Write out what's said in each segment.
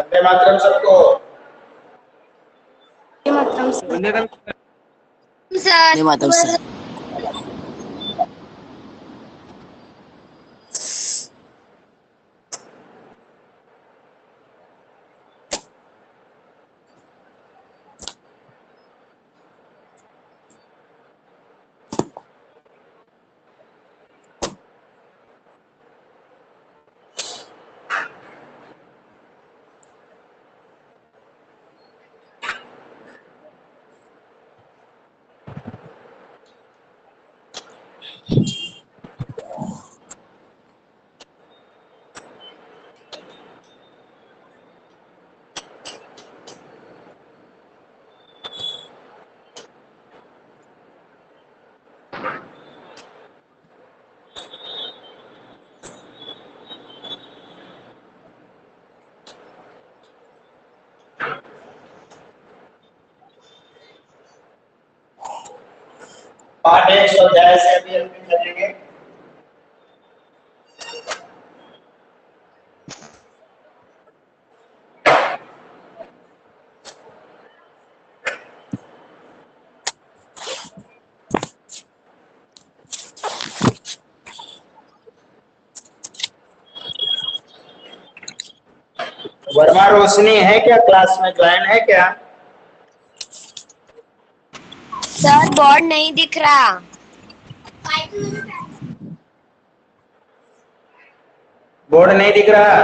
वंदे मातरम सबको। वंदे मातरम सर। पाठ 1 स्वाध्याय से अभी हम चलेंगे। वर्मा रोशनी है क्या? क्लास में ज्वाइन है क्या? सर बोर्ड नहीं दिख रहा। बोर्ड नहीं दिख रहा?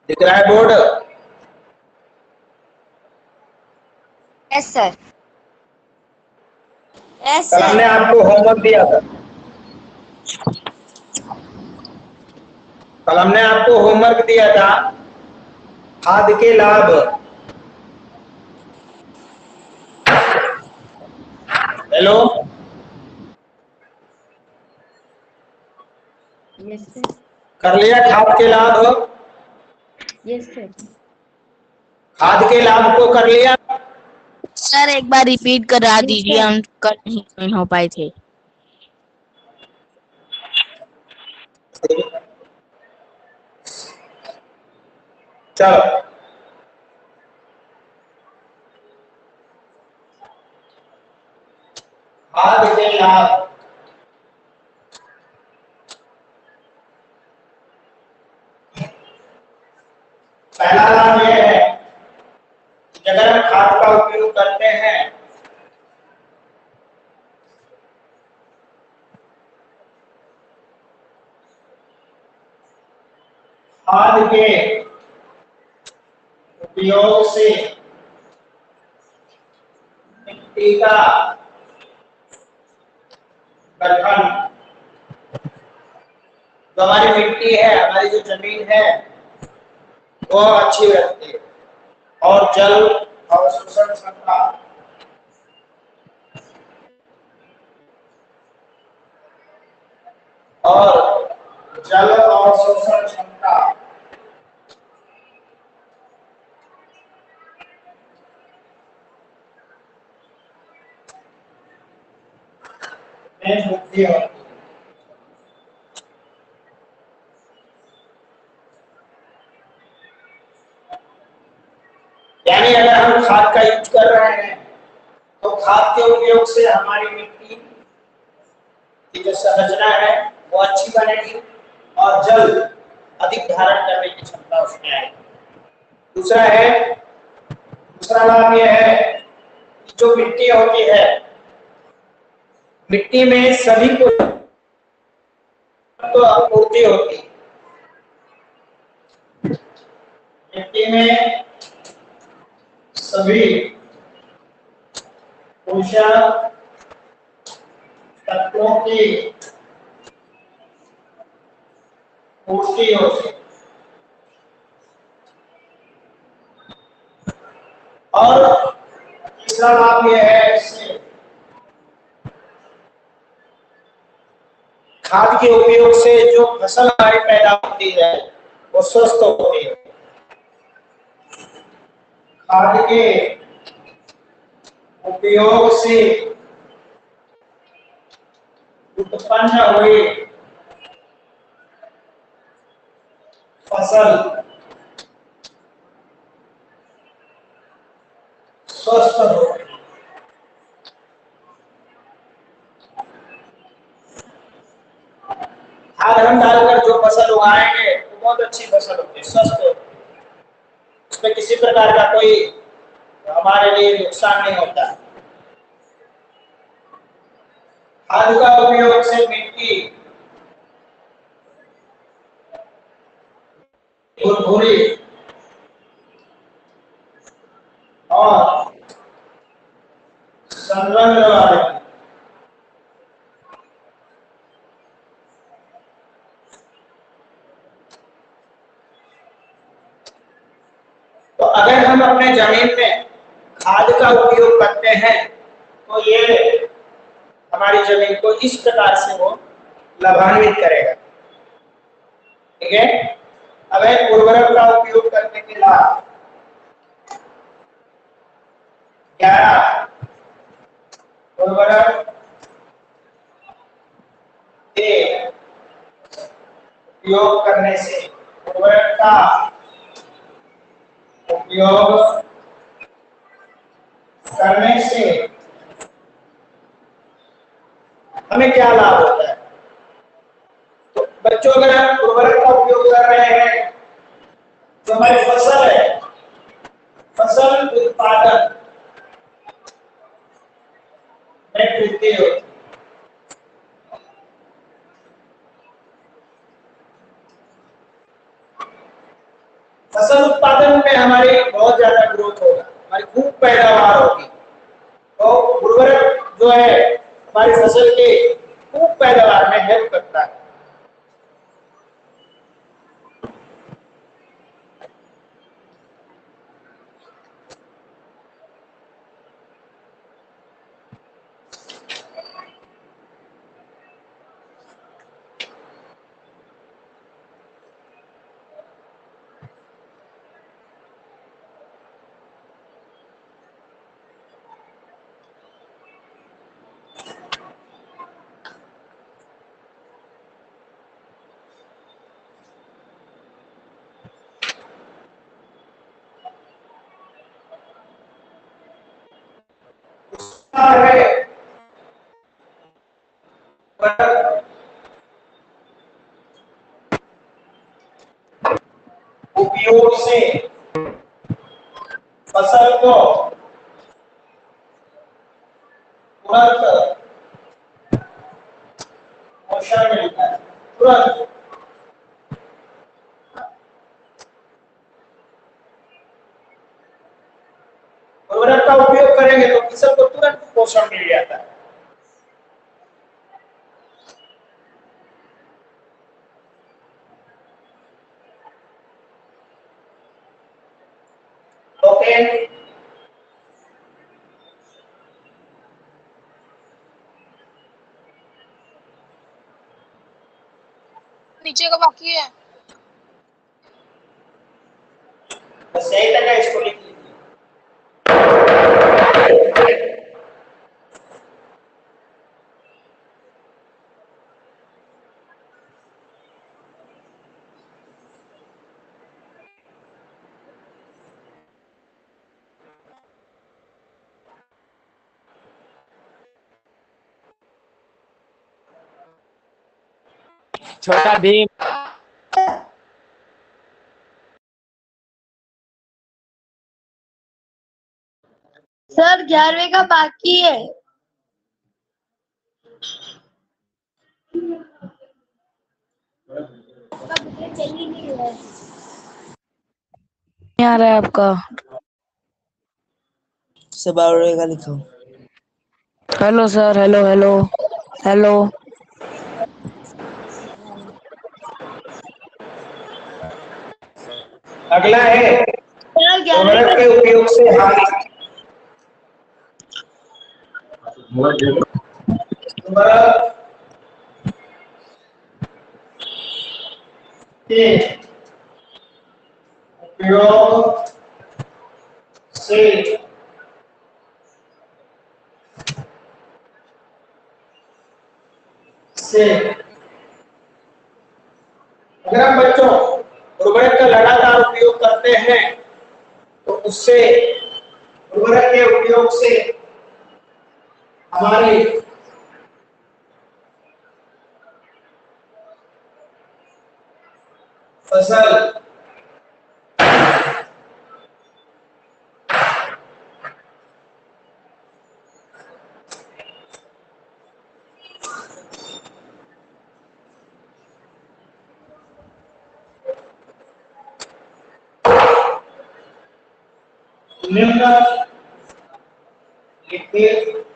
दिख रहा है बोर्ड? Yes sir. यस कल हमने सर। आपको होमवर्क दिया था। कल हमने आपको होमवर्क दिया था, खाद के लाभ। Hello, yes sir. कर लिया खाद के लाभ? Yes sir. खाद के लाभ को कर लिया? सर एक बार रिपीट करा दीजिए, हम कल नहीं ज्वाइन हो पाए थे। चलो, खाद के लाभ। पहला लाभ यह है कि अगर हम खाद का उपयोग करते हैं खाद के उपयोग से मिट्टी का गठन, जो हमारी मिट्टी है, हमारी जो जमीन है, वो अच्छी रहती है। और जल अवशोषण क्षमता, और जल अवशोषण क्षमता में वृद्धि होती है। यानी अगर हम खाद का यूज कर रहे हैं तो खाद के उपयोग से हमारी मिट्टी की जो संरचना है वो अच्छी बनेगी और जल अधिक धारण करने की क्षमता उसमें आएगी। दूसरा लाभ यह है कि जो मिट्टी होती है, मिट्टी में सभी को तो आपूर्ति होती है। मिट्टी में सभी पोषक तत्वों की पूर्ति होती है। और तीसरा लाभ यह है इससे खाद के उपयोग से जो फसल हमारी पैदा होती है वो स्वस्थ होती है। खाद के उपयोग से उत्पन्न हुई फसल स्वस्थ हो। खाद हम डालकर जो फसल उगाएंगे वो बहुत अच्छी फसल होती है, स्वस्थ होती है, उसमें किसी प्रकार का कोई हमारे लिए नुकसान नहीं होता। खाद का उपयोग से मिट्टी भुरभुरी और संलग्न वाले तो अगर हम अपने जमीन में खाद का उपयोग करते हैं तो ये हमारी जमीन को इस प्रकार से वो लाभान्वित करेगा। ठीक है, अब उर्वरक का उपयोग करने के लाभ। 11 उर्वरक के उपयोग करने से, उर्वरक का उपयोग करने से हमें क्या लाभ होता है? तो बच्चों, अगर हम उर्वरक का उपयोग कर रहे हैं तो हमारी फसल है, फसल उत्पादन में वृद्धि होती है। फसल उत्पादन में हमारी बहुत ज्यादा ग्रोथ होगा, हमारी खूब पैदावार होगी। तो उर्वरक जो है हमारी फसल के खूब पैदावार में हेल्प करता है। उपयोग से फसल को तुरंत पोषण मिलता है, तुरंत। उर्वरक का उपयोग करेंगे तो फसल को तुरंत पोषण मिल जाता है। ओके, नीचे का बाकी है। बस यही तक है, इसको लिख लीजिए। छोटा भीम। सर 11वीं का बाकी है। नहीं आ रहा है आपका। सब का लिखो। Hello sir, hello hello hello. अगला है सर 11वीं उर्वरक के उपयोग से हानि। उर्वरक के उपयोग से से अगर हम बच्चों उर्वरक का लगातार उपयोग करते हैं तो उससे उर्वरक के उपयोग से हमारी फसल लिखित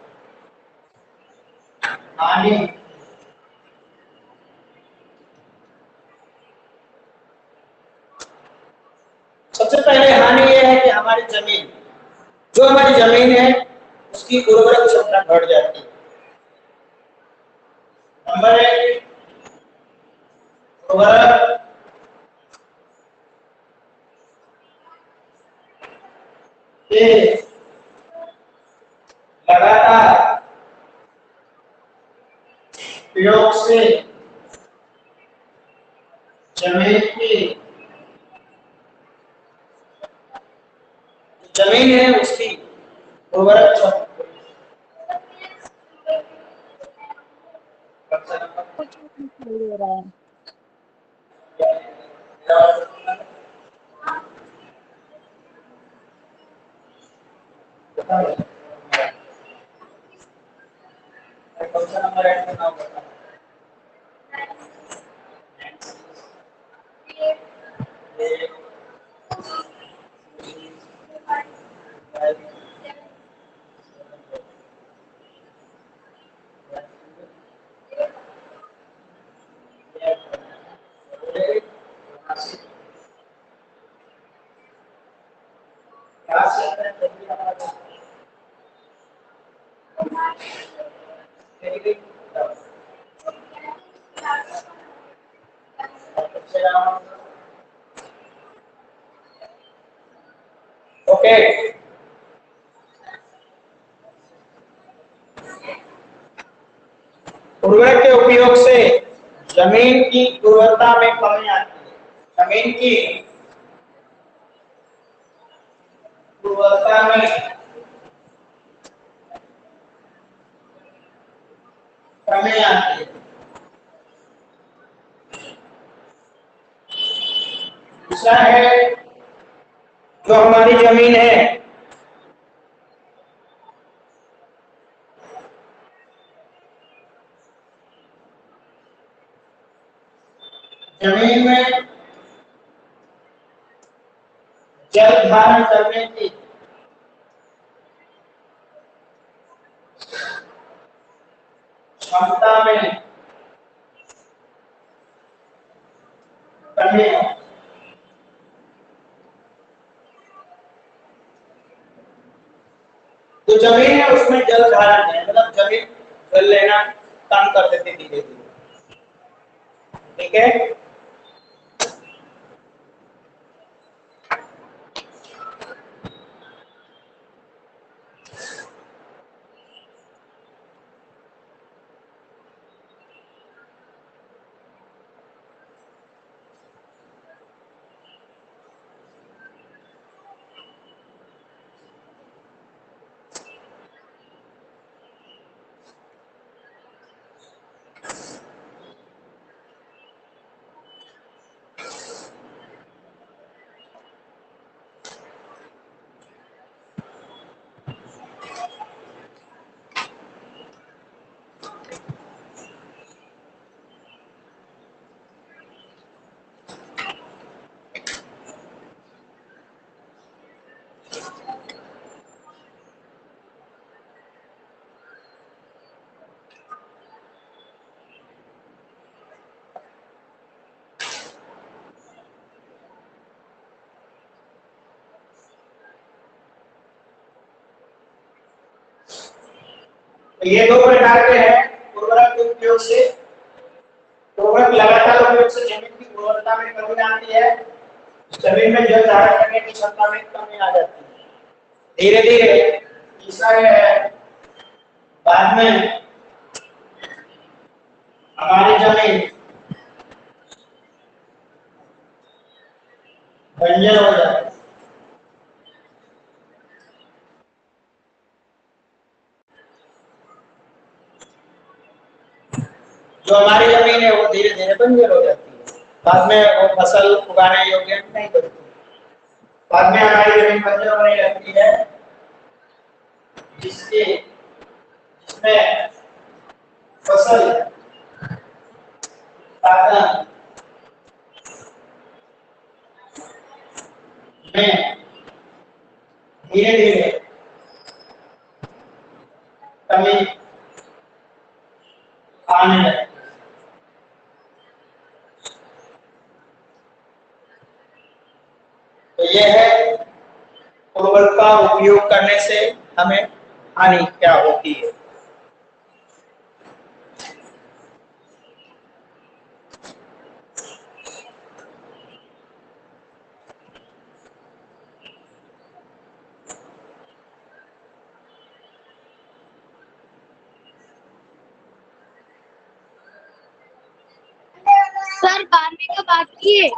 हानि सबसे पहले हानि यह है कि हमारी जमीन जो हमारी जमीन है उसकी उर्वरक क्षमता घट जाती है। नंबर एक, उर्वरक के लगातार प्रयोग से जमीन है उसकी उर्वरक कुछ नहीं हो रहा है। ओके, उर्वरक के उपयोग से जमीन की उर्वरता में कमी आती है। जमीन की उर्वरता में कमी आती है। दूसरा है जो हमारी जमीन है जमीन में जल धारण करने की क्षमता में कमी है। जो जमीन है उसमें जल धारण है, मतलब जमीन जल लेना कम कर देती धीरे धीरे। ठीक है, तो ये दो प्रकार के हैं उर्वरक के उपयोग से। उर्वरक लगातार उपयोग से जमीन की गुणवत्ता में कमी आती है, जमीन में जल धारण करने की क्षमता में कमी आ जाती है धीरे धीरे। तीसरा है बाद में जमीन बंजर हो जाती है। जो हमारी जमीन है वो धीरे धीरे बंजर हो जाती है, बाद में वो फसल उगाने योग्य नहीं बनती। बाद में हमारी जमीन बंजर होने लगती है, जिसमें फसल उत्पादन में धीरे धीरे कमी आने लगती है। तो यह है उर्वरक का उपयोग करने से हमें हानि क्या होती है। सर 12वीं का बाकी है।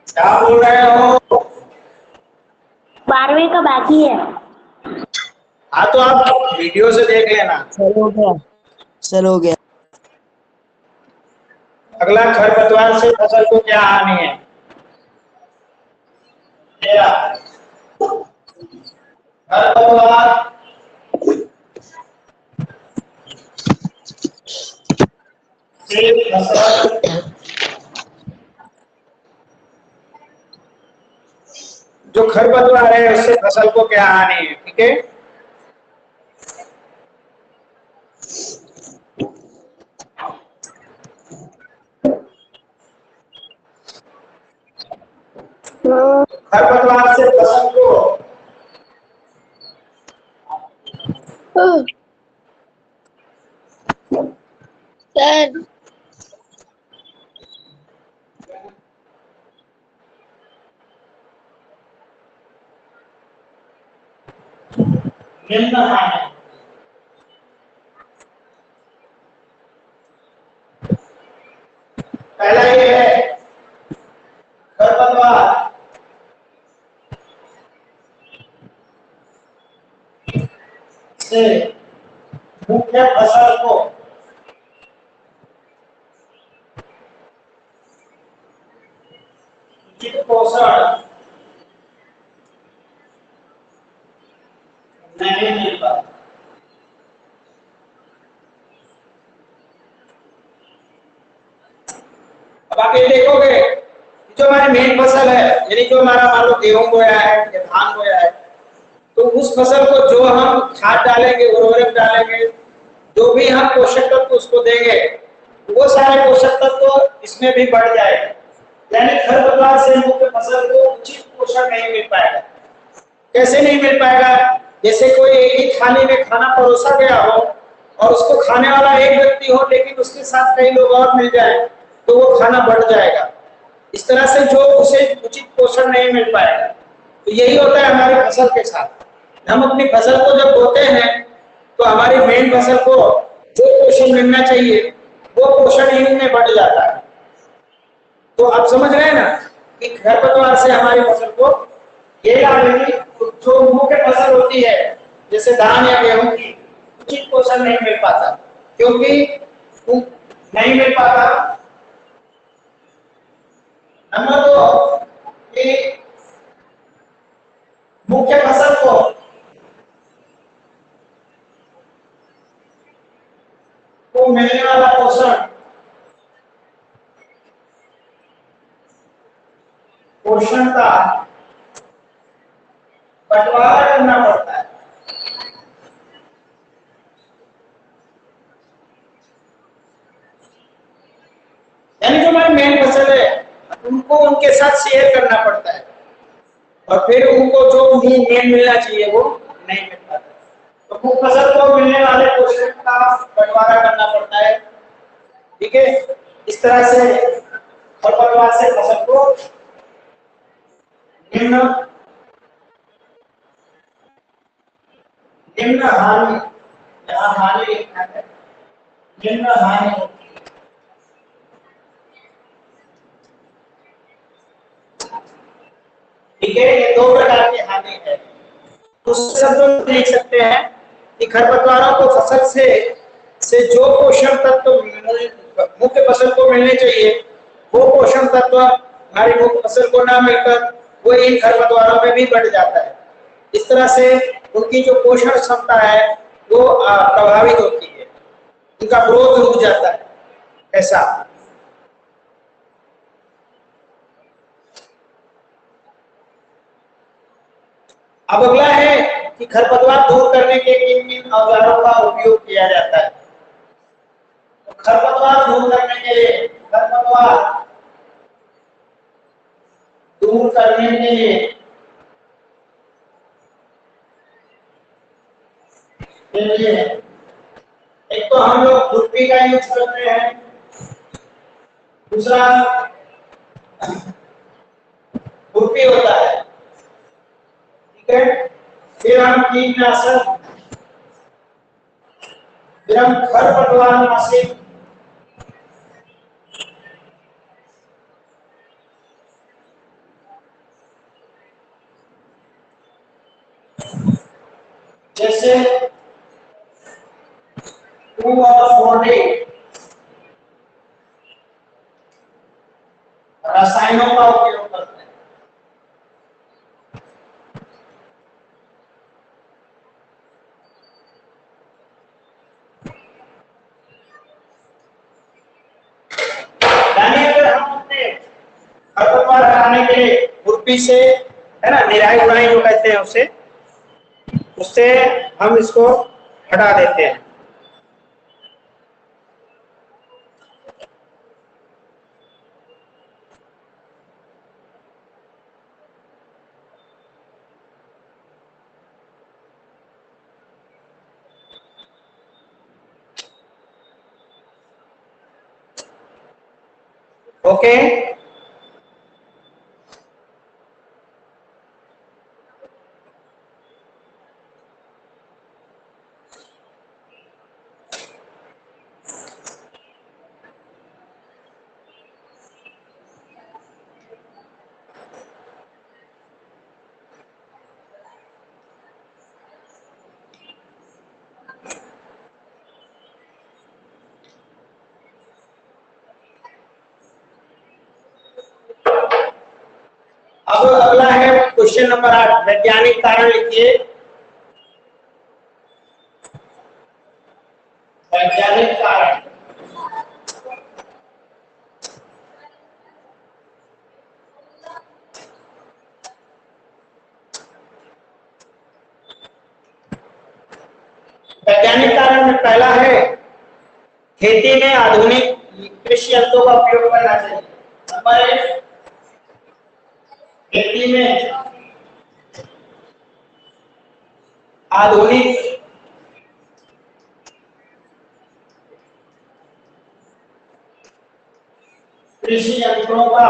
क्या बोल रहे हो? 12वीं का बाकी है। हाँ तो आप वीडियो से देख लेना। सर हो गया, सर हो गया। अगला खरपतवार से फसल को क्या हानि है? मेरा खरपतवार से फसल जो खरपतवार है उससे फसल को क्या हानि है? ठीक है, खरपतवार से फसल को सर निम्न हानि। पहला ये है खरपतवार से मुख्य फसल को उचित पोषण नहीं मिल पाता। अब आप ये देखोगे जो हमारी मेन फसल है, यानी जो हमारा मान लो गेहूं बोया है या धान बोया है, तो उस फसल को जो हम खाद डालेंगे, उर्वरक डालेंगे, जो भी हम पोषक तत्व उसको देंगे, वो सारे पोषक तत्व इसमें भी बढ़ जाएगा। यानी खरपतवार से मुख्य फसल को उचित पोषण नहीं मिल पाएगा। कैसे नहीं मिल पाएगा? जैसे कोई एक ही थाली में खाना परोसा गया हो और उसको खाने वाला एक व्यक्ति हो, लेकिन उसके साथ कई लोग और मिल जाए तो वो खाना बढ़ जाएगा। इस तरह से जो उसे उचित पोषण नहीं मिल पाएगा। तो यही होता है हमारी फसल के साथ। हम अपनी फसल को जब बोते हैं तो हमारी मेन फसल को जो पोषण मिलना चाहिए वो पोषण इनमें बढ़ जाता है। तो आप समझ रहे हैं ना कि खरपतवार से हमारी फसल को ये लाभ है कि जो मुख्य फसल होती है जैसे धान या गेहूं की, उचित पोषण नहीं मिल पाता। क्योंकि नहीं मिल पाता। नंबर 2 कि मुख्य फसल को मिलने वाला पोषण का बंटवारा करना पड़ता है। यानी जो हमारी मेन फसल है उनको उनके साथ शेयर करना पड़ता है और फिर उनको जो मेन मिलना चाहिए वो नहीं मिल पाता। तो मुख्य फसल को मिलने वाले पोषण का बंटवारा करना पड़ता है। ठीक है, इस तरह से खरपतवार से फसल को निम्न निम्न हानि, यहाँ हानि लिखना है, निम्न हानि होती है। ठीक है, ये दो प्रकार की हानि है। दूसरे शब्दों में लिख सकते हैं कि खरपतवारों को फसल से जो पोषण तत्व मुख्य फसल को मिलने चाहिए, वो पोषण तत्व हमारी मुख्य फसल को ना मिलकर वो इन खरपतवारों में भी बढ़ जाता है। इस तरह से उनकी जो पोषण क्षमता है वो प्रभावित होती है, उनका ग्रोथ रुक जाता है। ऐसा अब अगला है कि खरपतवार दूर करने के किन किन औजारों का उपयोग किया जाता है। तो खरपतवार दूर करने के लिए, खरपतवार दूर करने के लिए एक तो हम लोग खुरपी का यूज करते हैं, दूसरा खुरपी होता है, ठीक है। फिर हम कीटनाशक, फिर हम खरपतवार नाशी, जैसे 2 और 4D रसायनों का उपयोग करते हैं। यानी अगर हम अपने खरपतवार हटाने के लिए खुरपी से, है ना, निराई गुड़ाई जो कहते हैं उससे हम इसको हटा देते हैं। ओके, अब अगला है क्वेश्चन नंबर 8, वैज्ञानिक कारण लिखिए। वैज्ञानिक कारण, वैज्ञानिक कारण में पहला है खेती में आधुनिक कृषि यंत्रों का उपयोग करना चाहिए। नंबर 1, खेती में आधुनिक कृषि यंत्रों का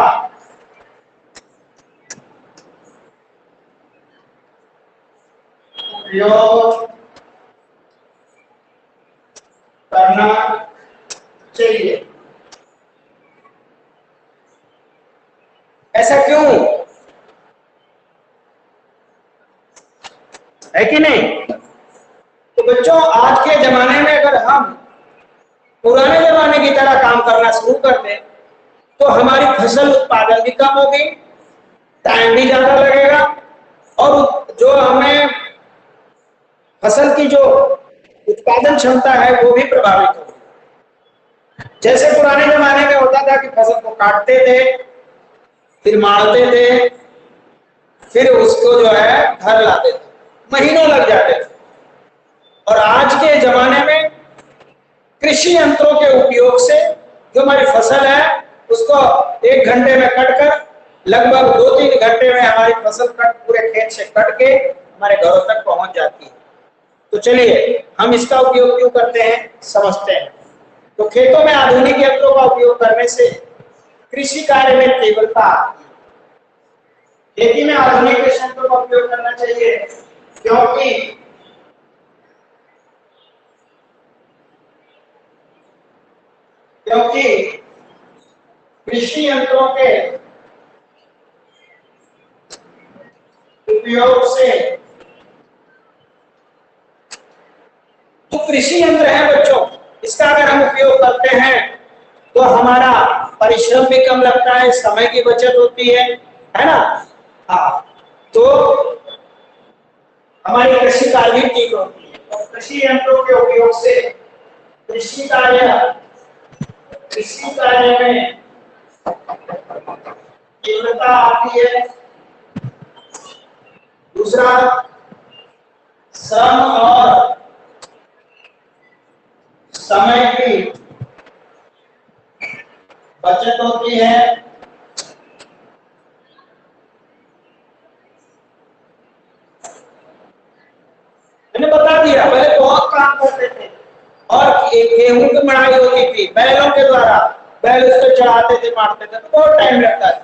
उपयोग करना चाहिए। ऐसा क्यों है कि नहीं? तो बच्चों, आज के जमाने में अगर हम पुराने जमाने की तरह काम करना शुरू कर दें तो हमारी फसल उत्पादन भी कम होगी, टाइम भी ज्यादा लगेगा और जो हमें फसल की जो उत्पादन क्षमता है वो भी प्रभावित होगी। जैसे पुराने जमाने में होता था कि फसल को काटते थे, फिर मारते थे, फिर उसको जो है घर लाते थे, महीनों लग जाते थे। और आज के जमाने में कृषि यंत्रों के उपयोग से जो हमारी फसल है उसको 1 घंटे में कटकर लगभग 2-3 घंटे में हमारी फसल पूरे खेत से कट के हमारे घरों तक पहुंच जाती है। तो चलिए हम इसका उपयोग क्यों करते हैं समझते हैं। तो खेतों में आधुनिक यंत्रों का उपयोग करने से कृषि कार्य में तीव्रता आती है। खेती में आधुनिक कृषि यंत्रों का उपयोग करना चाहिए क्योंकि क्योंकि कृषि यंत्रों के उपयोग से, जो कृषि यंत्र है बच्चों, इसका अगर हम उपयोग करते हैं तो हमारा परिश्रम भी कम लगता है, समय की बचत होती है ना। हाँ, तो हमारी कृषि कार्य भी ठीक होती है। तो कृषि यंत्रों के उपयोग से कृषि कार्य में तीव्रता आती है। दूसरा, श्रम और समय की बचत होती है। मैंने बता दिया, पहले बहुत काम करते थे और गेहूं की मड़ाई होती थी बैलों के द्वारा, बैल उसको चढ़ाते थे, मारते थे, तो बहुत टाइम लगता था।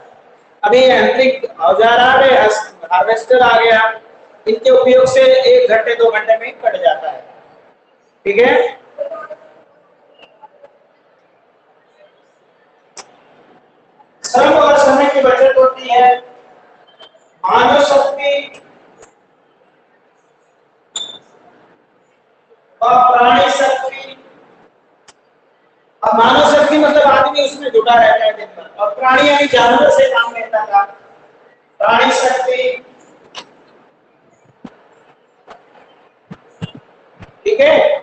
अभी यांत्रिक औजार आ गए, हार्वेस्टर आ गया, इनके उपयोग से 1 घंटे 2 घंटे में कट जाता है। ठीक है, श्रम और समय की बचत होती है। मानव शक्ति और प्राणी शक्ति, अब मानव शक्ति मतलब आदमी उसमें जुटा रहता है दिन भर, और प्राणी यानी जानवर से काम लेता था। प्राणी शक्ति, ठीक है,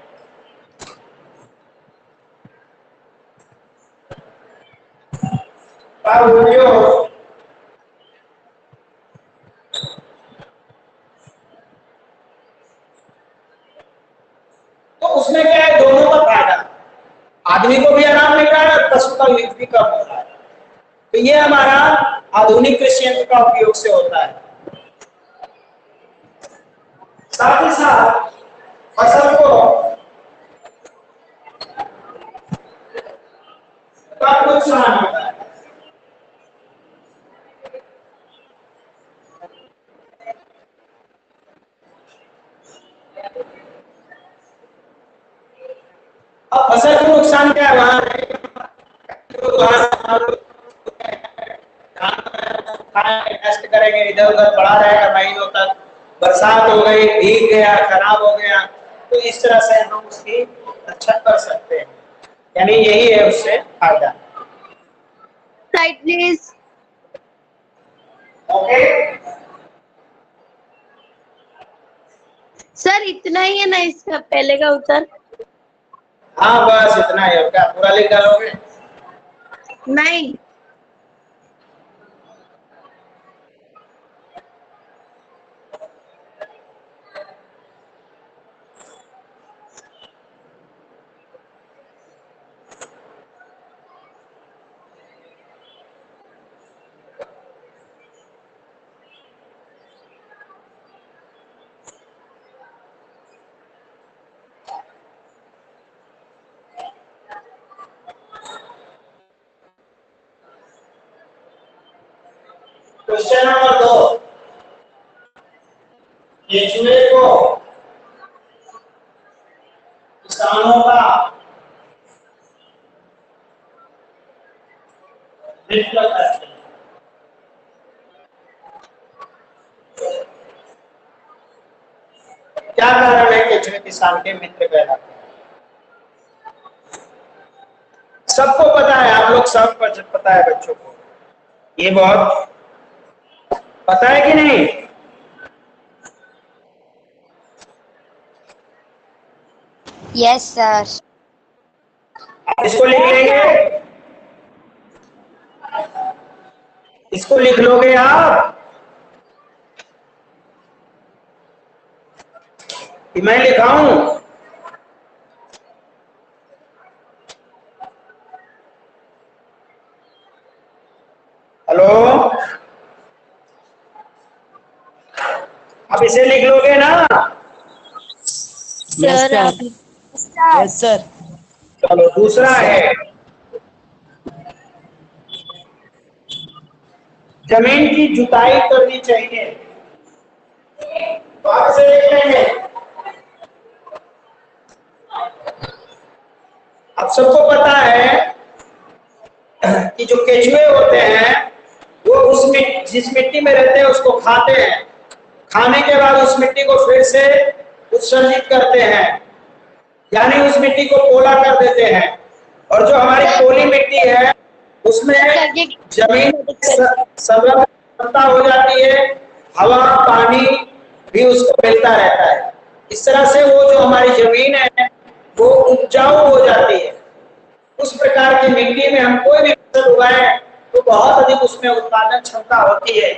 का उपयोग तो उसमें क्या है, दोनों का फायदा, आदमी को भी आराम मिल रहा है और पशु का यूज भी कम हो रहा है। तो ये हमारा आधुनिक कृषि यंत्र का उपयोग से होता है। साथ ही साथ फसल को कम नुकसान होता है। अब फसल को नुकसान क्या है, वहां टेस्ट करेंगे, इधर उधर पड़ा रहेगा महीनों तक, बरसात हो गई, भीग गया, खराब हो गया, तो इस तरह से हम उसकी रक्षा कर सकते हैं। यानी यही है उससे फायदा। Side please. ओके, सर इतना ही है ना इसका पहले का उत्तर? हाँ बस इतना ही। और क्या पूरा लिख डालोगे? नहीं। क्वेश्चन नंबर 2, केंचुए को किसानों का मित्र कहते हैं। क्या कारण है केंचुए किसान के मित्र कहलाते हैं? सबको पता है, आप लोग सब पता है बच्चों को, ये बहुत पता है कि नहीं? Yes sir. इसको लिख लेंगे, इसको लिख लोगे आप कि मैं लिखाऊं? हेलो, आप इसे लिख लोगे ना? सर आप यस सर। चलो दूसरा है, जमीन की जुताई करनी चाहिए, तो आप इसे लिख लेंगे। आप सबको पता है कि जो केचुए होते हैं वो जिस मिट्टी में रहते हैं उसको खाते हैं, खाने के बाद उस मिट्टी को फिर से उत्सर्जित करते हैं, यानी उस मिट्टी को पोला कर देते हैं। और जो हमारी पोली मिट्टी है उसमें जमीन संग्रहण क्षमता हो जाती है, हवा पानी भी उसको मिलता रहता है। इस तरह से वो जो हमारी जमीन है वो उपजाऊ हो जाती है। उस प्रकार की मिट्टी में हम कोई भी फसल उगाएं तो बहुत अधिक उसमें उत्पादन क्षमता होती है।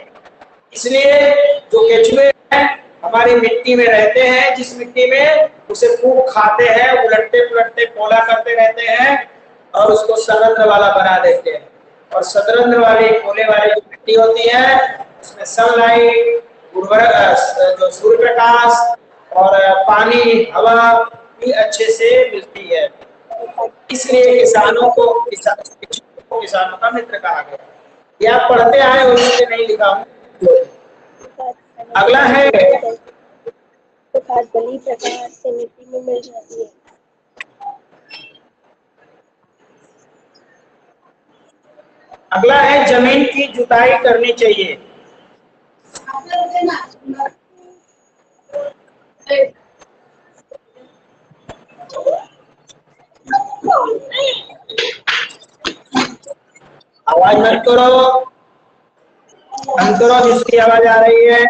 इसलिए जो केचुए हैं हमारी मिट्टी में रहते हैं, जिस मिट्टी में उसे खूब खाते हैं, उलटते पुलटते पोला करते रहते हैं और उसको सदरंध्र वाला बना देते हैं। और सदरंध्र वाली पोले वाली जो मिट्टी होती है उसमें सनलाइट, उर्वरक, जो सूर्य प्रकाश और पानी हवा भी अच्छे से मिलती है। इसलिए किसानों को किसानों का मित्र कहा गया। ये आप पढ़ते आए हो, इसलिए नहीं लिखा हूं। अगला है बली प्रकार से मिट्टी में मिल जाती है। अगला है जमीन की जुताई करनी चाहिए। आवाज बंद करो जिसकी आवाज आ रही है।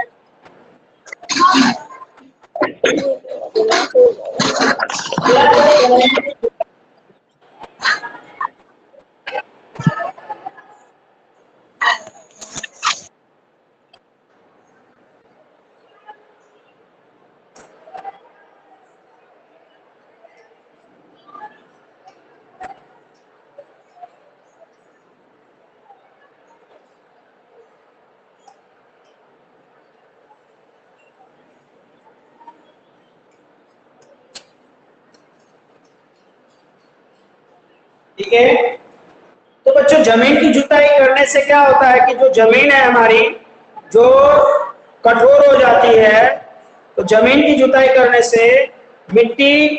ठीक है, तो बच्चों जमीन की जुताई करने से क्या होता है कि जो जमीन है हमारी जो कठोर हो जाती है, तो जमीन की जुताई करने से मिट्टी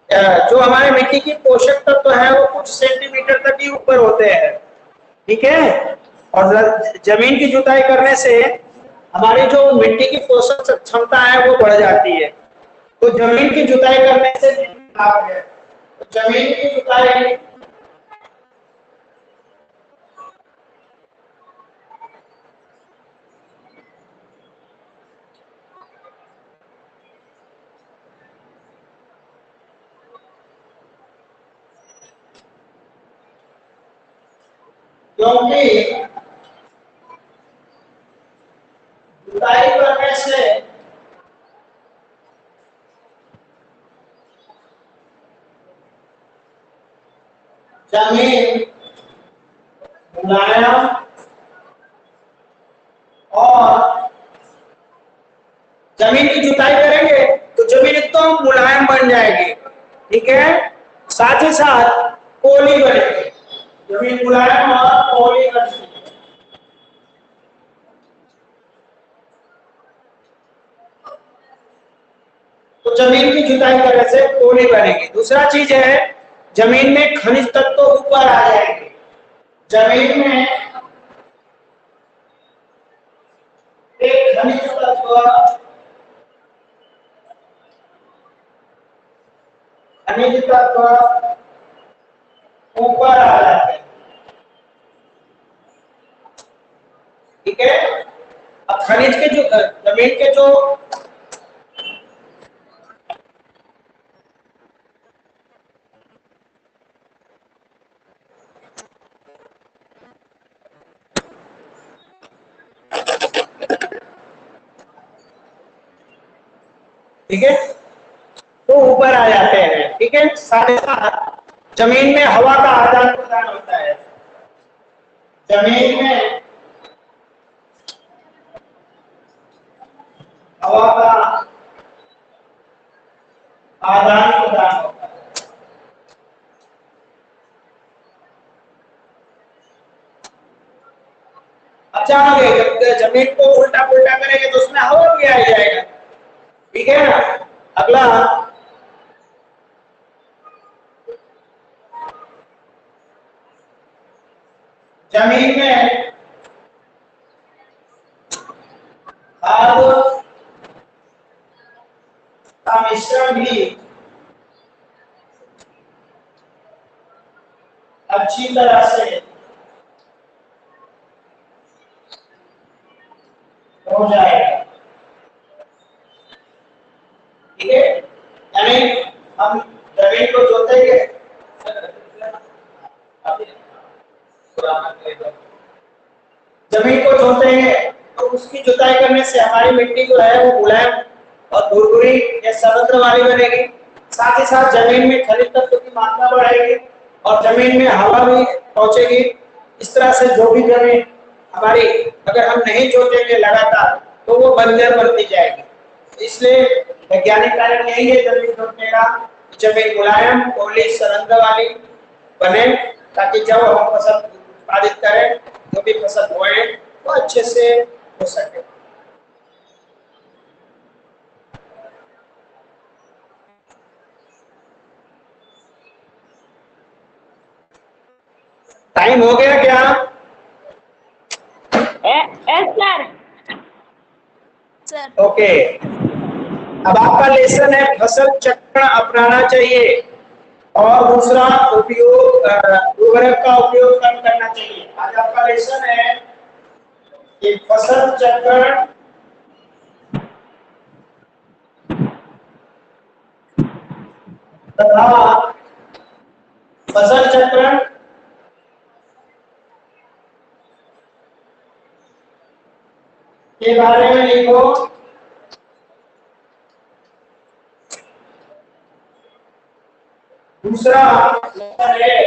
जो हमारे मिट्टी की पोषक तत्व है वो कुछ सेंटीमीटर तक ही ऊपर होते हैं। ठीक है, और जमीन की जुताई करने से हमारी जो मिट्टी की पोषक क्षमता है वो बढ़ जाती है। तो जमीन की जुताई करने से लाभ है। तो जमीन की जुताई क्योंकि जुताई करने से जमीन मुलायम और जमीन की जुताई करेंगे तो जमीन एकदम मुलायम बन जाएगी। ठीक है, साथ ही साथ पोली बनेगी, जमीन मुलायम और पोली बनेगी। तो जमीन की जुताई करने से पोली बनेगी। दूसरा चीज है जमीन में खनिज तत्व ऊपर आ जाएंगे। जमीन में एक खनिज तत्व ऊपर आ जाते हैं। ठीक है, अब खनिज के जो जमीन के जो ठीक है तो ऊपर आ जाते हैं। ठीक है, साथ साथ जमीन में हवा का आदान प्रदान होता है। जमीन में हवा का आदान प्रदान होता है। अचानक जब जमीन को उल्टा पुल्टा करेंगे तो उसमें हवा भी आ जाएगा। ठीक है ना, अगला जमीन में खाद का मिश्रण भी अच्छी तरह से हो जाएगा। ठीक है, यानी हम जमीन को जोतेंगे, जमीन को जोतेंगे तो उसकी जुताई करने से हमारी मिट्टी जो है वो मुलायम और भुरभुरी या सरंध्र वाली बनेगी। साथ ही साथ जमीन में खनिज तत्व की मात्रा बढ़ेगी और जमीन में हवा भी पहुंचेगी। इस तरह से जो भी जमीन हमारी अगर हम नहीं जोतेंगे लगातार तो वो बंजर बनती जाएगी। इसलिए वैज्ञानिक कारण यही है जमीन जोतने का, जमीन मुलायम पोली सरंध्र वाली बने, ताकि जब हम फसल उत्पादित करें, जो भी फसल बोए वो अच्छे से हो सके। टाइम हो गया क्या? सर ओके, अब आपका लेसन है फसल चक्र अपनाना चाहिए और दूसरा उपयोग उर्वरक का उपयोग कम करना चाहिए। आज आपका लेसन है कि फसल चक्र तथा फसल चक्र के बारे में लिखो। दूसरा है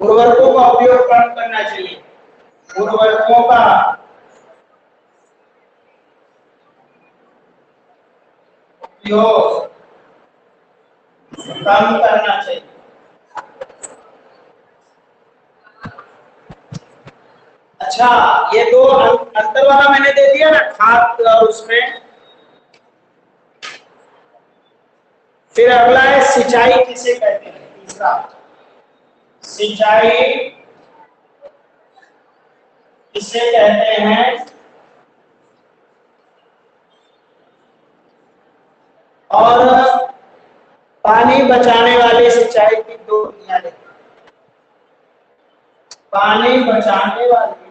उर्वरकों का उपयोग कम करना चाहिए। उर्वरकों का उपयोग कम करना चाहिए। अच्छा, ये दो अंतर वाला मैंने दे दिया ना, खाद और उसमें। फिर अगला है सिंचाई किसे कहते हैं। तीसरा, सिंचाई किसे कहते हैं और पानी बचाने वाली सिंचाई की दो विधियां लिखी। पानी बचाने वाली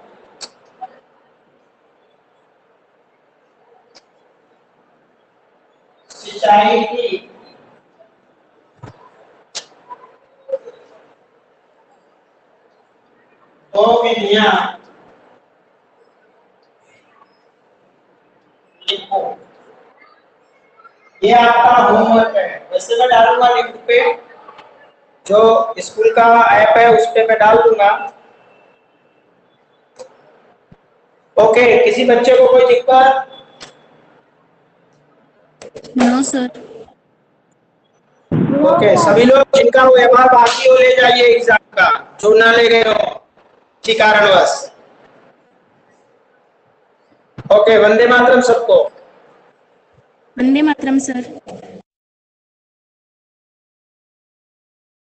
सिंचाई की दो विधियां लिखो। ये आपका होमवर्क है। वैसे मैं डालूंगा लिंक पे, जो स्कूल का ऐप है उस पे मैं डाल दूंगा। ओके, किसी बच्चे को कोई दिक्कत? No sir. ओके, सभी लोग जिनका व्यवहार बाकी हो ले जाइए एग्जाम का, जो ना ले गए हो किसी कारणवश। ओके, वंदे मातरम सबको। वंदे मातरम सर।